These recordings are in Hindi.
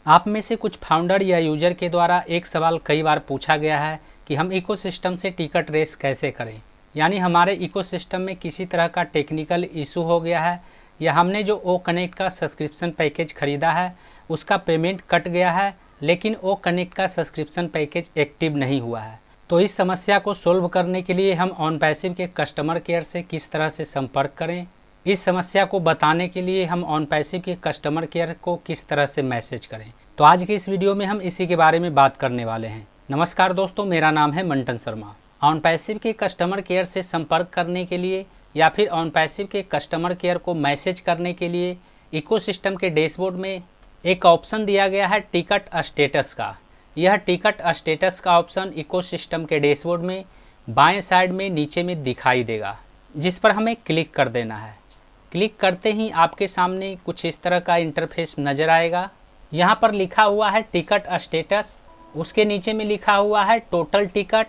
आप में से कुछ फाउंडर या यूजर के द्वारा एक सवाल कई बार पूछा गया है कि हम इकोसिस्टम से टिकट रेस कैसे करें। यानी हमारे इकोसिस्टम में किसी तरह का टेक्निकल इशू हो गया है या हमने जो ओ कनेक्ट का सब्सक्रिप्शन पैकेज खरीदा है उसका पेमेंट कट गया है, लेकिन ओ कनेक्ट का सब्सक्रिप्शन पैकेज एक्टिव नहीं हुआ है। तो इस समस्या को सोल्व करने के लिए हम ऑनपैसिव के कस्टमर केयर से किस तरह से संपर्क करें, इस समस्या को बताने के लिए हम ऑनपैसिव के कस्टमर केयर को किस तरह से मैसेज करें। तो आज की इस वीडियो में हम इसी के बारे में बात करने वाले हैं। नमस्कार दोस्तों, मेरा नाम है मंटन शर्मा। ऑनपैसिव के कस्टमर केयर से संपर्क करने के लिए या फिर ऑनपैसिव के कस्टमर केयर को मैसेज करने के लिए इकोसिस्टम के डैशबोर्ड में एक ऑप्शन दिया गया है टिकट स्टेटस का। यह टिकट स्टेटस का ऑप्शन इकोसिस्टम के डैशबोर्ड में बाएं साइड में नीचे में दिखाई देगा, जिस पर हमें क्लिक कर देना है। क्लिक करते ही आपके सामने कुछ इस तरह का इंटरफेस नज़र आएगा। यहाँ पर लिखा हुआ है टिकट स्टेटस, उसके नीचे में लिखा हुआ है टोटल टिकट,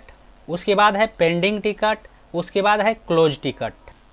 उसके बाद है पेंडिंग टिकट, उसके बाद है क्लोज टिकट।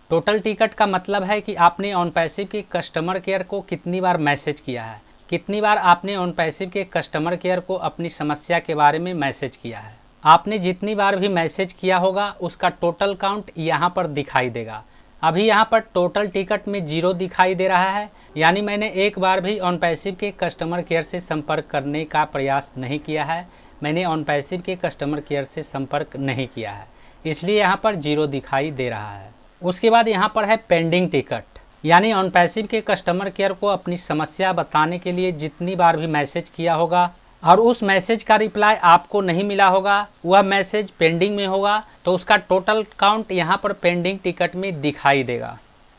टोटल टिकट का मतलब है कि आपने ऑनपैसिव के कस्टमर केयर को कितनी बार मैसेज किया है, कितनी बार आपने ऑनपैसिव के कस्टमर केयर को अपनी समस्या के बारे में मैसेज किया है। आपने जितनी बार भी मैसेज किया होगा उसका टोटल काउंट यहाँ पर दिखाई देगा। अभी यहाँ पर टोटल टिकट में 0 दिखाई दे रहा है, यानी मैंने एक बार भी ऑनपैसिव के कस्टमर केयर से संपर्क करने का प्रयास नहीं किया है। मैंने ऑनपैसिव के कस्टमर केयर से संपर्क नहीं किया है, इसलिए यहाँ पर 0 दिखाई दे रहा है। उसके बाद यहाँ पर है पेंडिंग टिकट, यानी ऑनपैसिव के कस्टमर केयर को अपनी समस्या बताने के लिए जितनी बार भी मैसेज किया होगा और उस मैसेज का रिप्लाई आपको नहीं मिला होगा, वह मैसेज पेंडिंग में होगा, तो उसका टोटल काउंट यहाँ पर पेंडिंग टिकट में दिखाई देगा।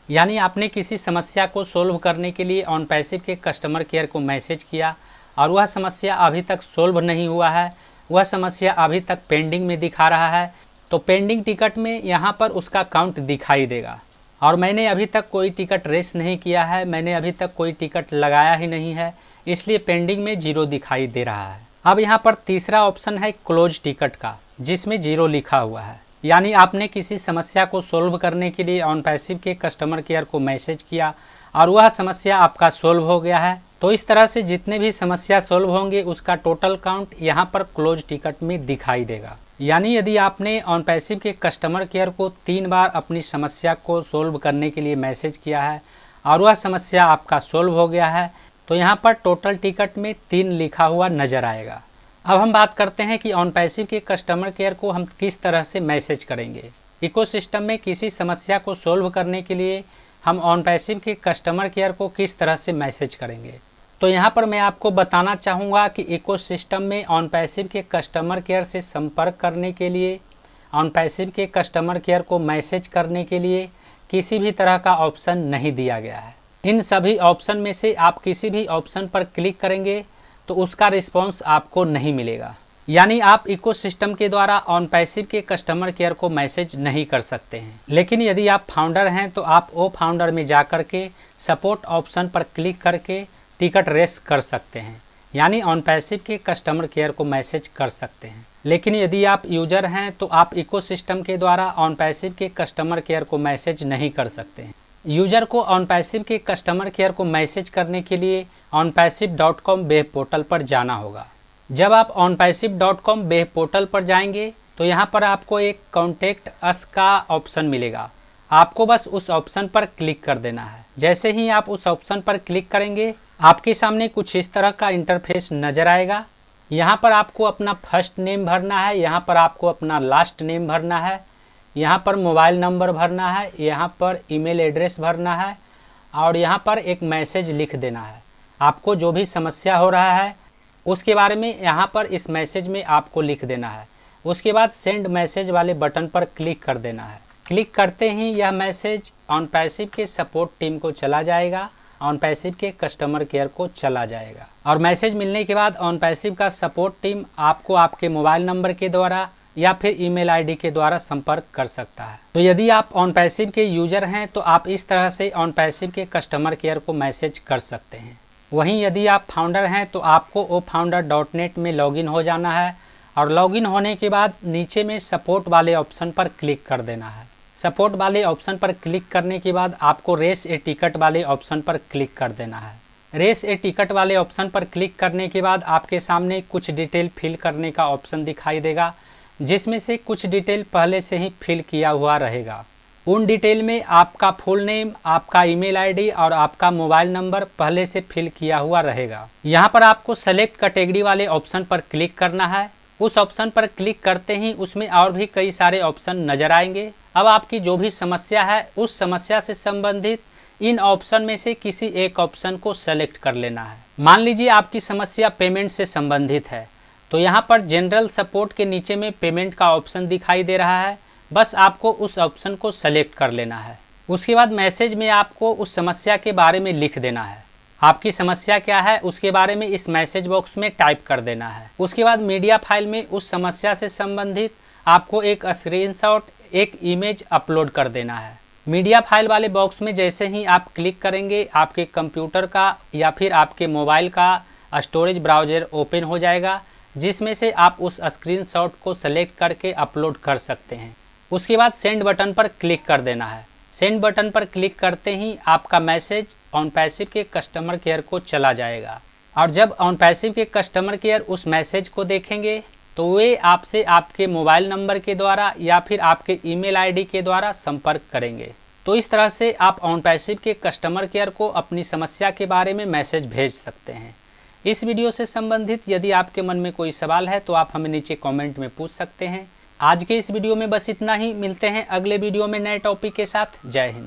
यानी आपने किसी समस्या को सोल्व करने के लिए ऑनपैसिव के कस्टमर केयर को मैसेज किया और वह समस्या अभी तक सोल्व नहीं हुआ है, वह समस्या अभी तक पेंडिंग में दिखा रहा है, तो पेंडिंग टिकट में यहाँ पर उसका काउंट दिखाई देगा। और मैंने अभी तक कोई टिकट रेस नहीं किया है, मैंने अभी तक कोई टिकट लगाया ही नहीं है, इसलिए पेंडिंग में 0 दिखाई दे रहा है। अब यहाँ पर तीसरा ऑप्शन है क्लोज टिकट का, जिसमें 0 लिखा हुआ है। यानी आपने किसी समस्या को सोल्व करने के लिए ऑनपैसिव के कस्टमर केयर को मैसेज किया और वह समस्या आपका सोल्व हो गया है, तो इस तरह से जितने भी समस्या सोल्व होंगे उसका टोटल काउंट यहाँ पर क्लोज टिकट में दिखाई देगा। यानी यदि आपने ऑनपैसिव के कस्टमर केयर को 3 बार अपनी समस्या को सोल्व करने के लिए मैसेज किया है और वह समस्या आपका सोल्व हो गया है, तो यहाँ पर टोटल टिकट में 3 लिखा हुआ नज़र आएगा। अब हम बात करते हैं कि ऑनपैसिव के कस्टमर केयर को हम किस तरह से मैसेज करेंगे। इकोसिस्टम में किसी समस्या को सोल्व करने के लिए हम ऑनपैसिव के कस्टमर केयर को किस तरह से मैसेज करेंगे। तो यहाँ पर मैं आपको बताना चाहूँगा कि इकोसिस्टम में ऑनपैसिव के कस्टमर केयर से संपर्क करने के लिए, ऑनपैसिव के कस्टमर केयर को मैसेज करने के लिए किसी भी तरह का ऑप्शन नहीं दिया गया है। इन सभी ऑप्शन में से आप किसी भी ऑप्शन पर क्लिक करेंगे तो उसका रिस्पॉन्स आपको नहीं मिलेगा। यानी आप इकोसिस्टम के द्वारा ऑनपैसिव के कस्टमर केयर को मैसेज नहीं कर सकते हैं। लेकिन यदि आप फाउंडर हैं तो आप ओ फाउंडर में जा कर के सपोर्ट ऑप्शन पर क्लिक करके टिकट रेस कर सकते हैं, यानी ऑनपैसिव के कस्टमर केयर को मैसेज कर सकते हैं। लेकिन यदि आप यूजर हैं तो आप इकोसिस्टम के द्वारा ऑनपैसिव के कस्टमर केयर को मैसेज नहीं कर सकते हैं। यूजर को ऑनपैसिव के कस्टमर केयर को मैसेज करने के लिए onpassive.com वेब पोर्टल पर जाना होगा। जब आप onpassive.com वेब पोर्टल पर जाएंगे तो यहाँ पर आपको एक कॉन्टेक्ट अस का ऑप्शन मिलेगा। आपको बस उस ऑप्शन पर क्लिक कर देना है। जैसे ही आप उस ऑप्शन पर क्लिक करेंगे आपके सामने कुछ इस तरह का इंटरफेस नज़र आएगा। यहाँ पर आपको अपना फर्स्ट नेम भरना है, यहाँ पर आपको अपना लास्ट नेम भरना है, यहाँ पर मोबाइल नंबर भरना है, यहाँ पर ईमेल एड्रेस भरना है और यहाँ पर एक मैसेज लिख देना है। आपको जो भी समस्या हो रहा है उसके बारे में यहाँ पर इस मैसेज में आपको लिख देना है। उसके बाद सेंड मैसेज वाले बटन पर क्लिक कर देना है। क्लिक करते ही यह मैसेज ऑनपैसिव के सपोर्ट टीम को चला जाएगा, ऑनपैसिव के कस्टमर केयर को चला जाएगा। और मैसेज मिलने के बाद ऑनपैसिव का सपोर्ट टीम आपको आपके मोबाइल नंबर के द्वारा या फिर ईमेल आईडी के द्वारा संपर्क कर सकता है। तो यदि आप ऑनपैसिव के यूजर हैं तो आप इस तरह से ऑनपैसिव के कस्टमर केयर को मैसेज कर सकते हैं। वहीं यदि आप फाउंडर हैं तो आपको ofounder.net में लॉगिन हो जाना है और लॉगिन होने के बाद नीचे में सपोर्ट वाले ऑप्शन पर क्लिक कर देना है। सपोर्ट वाले ऑप्शन पर क्लिक करने के बाद आपको रेस ए टिकट वाले ऑप्शन पर क्लिक कर देना है। रेस ए टिकट वाले ऑप्शन पर क्लिक करने के बाद आपके सामने कुछ डिटेल फिल करने का ऑप्शन दिखाई देगा, जिसमें से कुछ डिटेल पहले से ही फिल किया हुआ रहेगा। उन डिटेल में आपका फुल नेम, आपका ईमेल आईडी और आपका मोबाइल नंबर पहले से फिल किया हुआ रहेगा। यहाँ पर आपको सेलेक्ट कैटेगरी वाले ऑप्शन पर क्लिक करना है। उस ऑप्शन पर क्लिक करते ही उसमें और भी कई सारे ऑप्शन नजर आएंगे। अब आपकी जो भी समस्या है उस समस्या से संबंधित इन ऑप्शन में से किसी एक ऑप्शन को सेलेक्ट कर लेना है। मान लीजिए आपकी समस्या पेमेंट से संबंधित है, तो यहाँ पर जनरल सपोर्ट के नीचे में पेमेंट का ऑप्शन दिखाई दे रहा है, बस आपको उस ऑप्शन को सेलेक्ट कर लेना है। उसके बाद मैसेज में आपको उस समस्या के बारे में लिख देना है। आपकी समस्या क्या है उसके बारे में इस मैसेज बॉक्स में टाइप कर देना है। उसके बाद मीडिया फाइल में उस समस्या से संबंधित आपको एक स्क्रीनशॉट, एक इमेज अपलोड कर देना है। मीडिया फाइल वाले बॉक्स में जैसे ही आप क्लिक करेंगे, आपके कंप्यूटर का या फिर आपके मोबाइल का स्टोरेज ब्राउज़र ओपन हो जाएगा, जिसमें से आप उस स्क्रीनशॉट को सेलेक्ट करके अपलोड कर सकते हैं। उसके बाद सेंड बटन पर क्लिक कर देना है। सेंड बटन पर क्लिक करते ही आपका मैसेज ऑनपैसिव के कस्टमर केयर को चला जाएगा, और जब ऑनपैसिव के कस्टमर केयर उस मैसेज को देखेंगे तो वे आपसे आपके मोबाइल नंबर के द्वारा या फिर आपके ईमेल आईडी के द्वारा संपर्क करेंगे। तो इस तरह से आप ऑनपैसिव के कस्टमर केयर को अपनी समस्या के बारे में मैसेज भेज सकते हैं। इस वीडियो से संबंधित यदि आपके मन में कोई सवाल है तो आप हमें नीचे कमेंट में पूछ सकते हैं। आज के इस वीडियो में बस इतना ही। मिलते हैं अगले वीडियो में नए टॉपिक के साथ। जय हिंद।